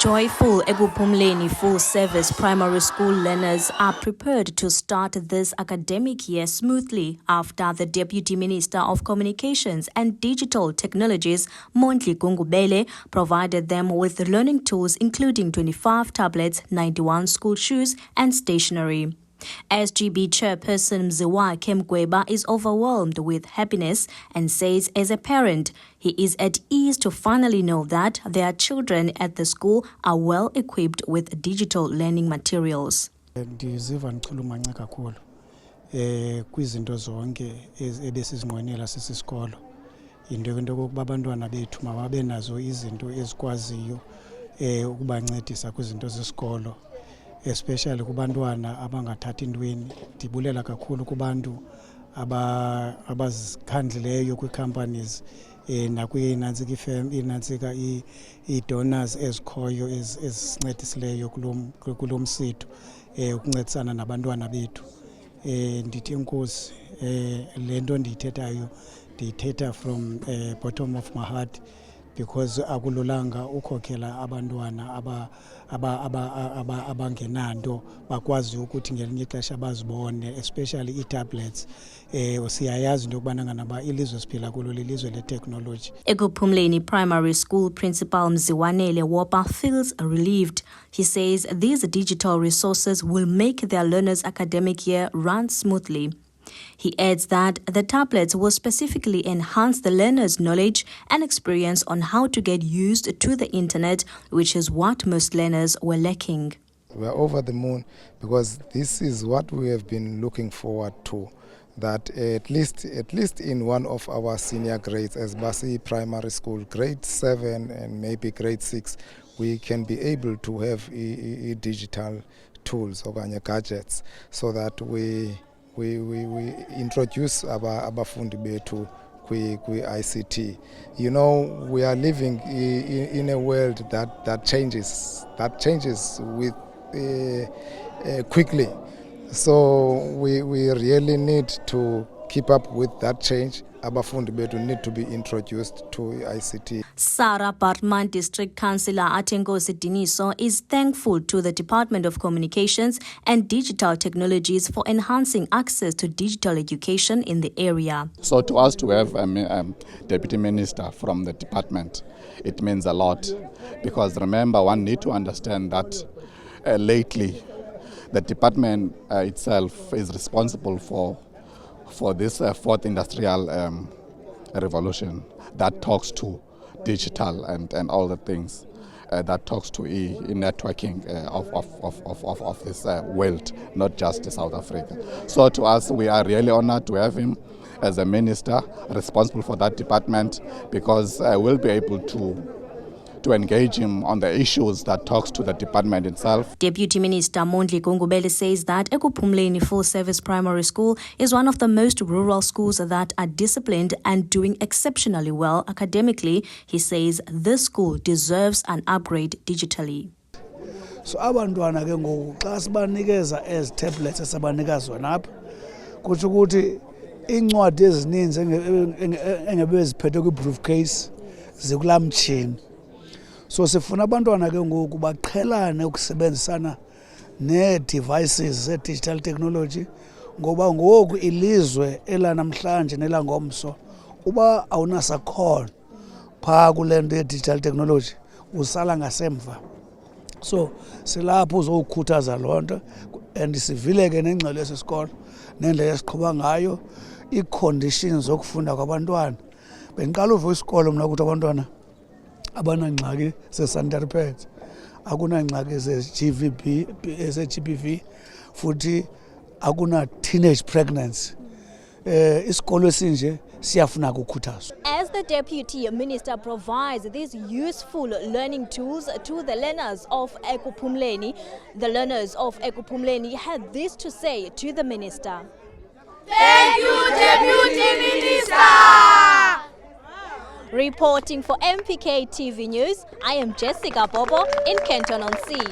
Joyful Ekuphumleni full-service primary school learners are prepared to start this academic year smoothly after the Deputy Minister of Communications and Digital Technologies, Mondli Gungubele, provided them with learning tools including 25 tablets, 91 school shoes and stationery. SGB chairperson Mziwa Kemkweba is overwhelmed with happiness and says as a parent, he is at ease to finally know that their children at the school are well equipped with digital learning materials. Ndiziva ndichulumanca kakhulu kwizinto zonke ebesizinqwenela sisisikolo. Into yokuba abantwana bethu mababe nazo izinto ezikwaziyo ukubancedisa kwizinto zesikolo. Especially kubantwana abangathathi intweni. Ndibulela kakhulu kubantu abazikhandlileyo kwi-companies nakwi-nantsika ifirm inantsika i-donors ezikhoyo ezisincedisileyo kulo msitho ukuncedisana nabantwana bethu. Ndithi inkosi le nto ndiyithethayo ndiyithetha from bottom of my heart, because akululanga ukhokhela abantwana abangenanto bakwazi ukuthi ngelinye ixesha bazibone, especially i-tablets. Siyayazi into yokubana nganaba ilizwe siphila kulo lilizwe le-technology. Ekuphumleni Primary School Principal Mziwanele Wopa feels relieved. He says these digital resources will make their learners' academic year run smoothly. He adds that the tablets will specifically enhance the learners' knowledge and experience on how to get used to the internet, which is what most learners were lacking. We're over the moon because this is what we have been looking forward to, that at least in one of our senior grades, as Basi Primary School, grade 7 and maybe grade 6, we can be able to have digital tools or gadgets, so that we introduce abafundi bethu kwi-ICT. You know, we are living in a world that changes with quickly. So we really need to keep up with that change. Abafundi bethu need to be introduced to ICT. Sarah Bartman, District Councillor Atengosi Diniso, is thankful to the Department of Communications and Digital Technologies for enhancing access to digital education in the area. So to us to have a Deputy Minister from the department, it means a lot, because remember, one need to understand that lately the department itself is responsible for this fourth industrial revolution that talks to digital and all the things that talks to networking of this world, not just South Africa. So to us, we are really honored to have him as a minister responsible for that department, because we'll be able to engage him on the issues that talks to the department itself. Deputy Minister Mondli Gungubele says that Ekuphumleni Full-Service Primary School is one of the most rural schools that are disciplined and doing exceptionally well academically. He says this school deserves an upgrade digitally. So abantwana ke ngoku xa sibanikeza ezi tablets esabanika zona apha kutsho ukuthi incwadi ezininzi engebe ziphethe kwi-briefcase zikulaa mtshini. So sifuna abantwana ke ngoku baqhelane ukusebenzisana nee-devices ze-digital technology, ngoba ngoku ilizwe elanamhlanje nelangomso uba awunasakhono phaa kule nto ye-digital technology usala ngasemva. So silapho uzokhuthaza loo nto, and sivile ke nengxelo yesikolo nendlela esiqhuba ngayo, ii-conditions zokufunda kwabantwana. Bendiqala uva isikolo mna ukuthi abantwana abanangxaki ze-sanitary pads, akunangxaki ze-GBV, futhi akuna-teenage pregnancy. Isikolo esinje siyafuna ukukhuthazwa. As the Deputy Minister provides these useful learning tools to the learners of Ekuphumleni, the learners of Ekuphumleni had this to say to the Minister. Thank you, Deputy Minister! Reporting for MPK TV News, I am Jessica Bobo in Canton-on-Sea.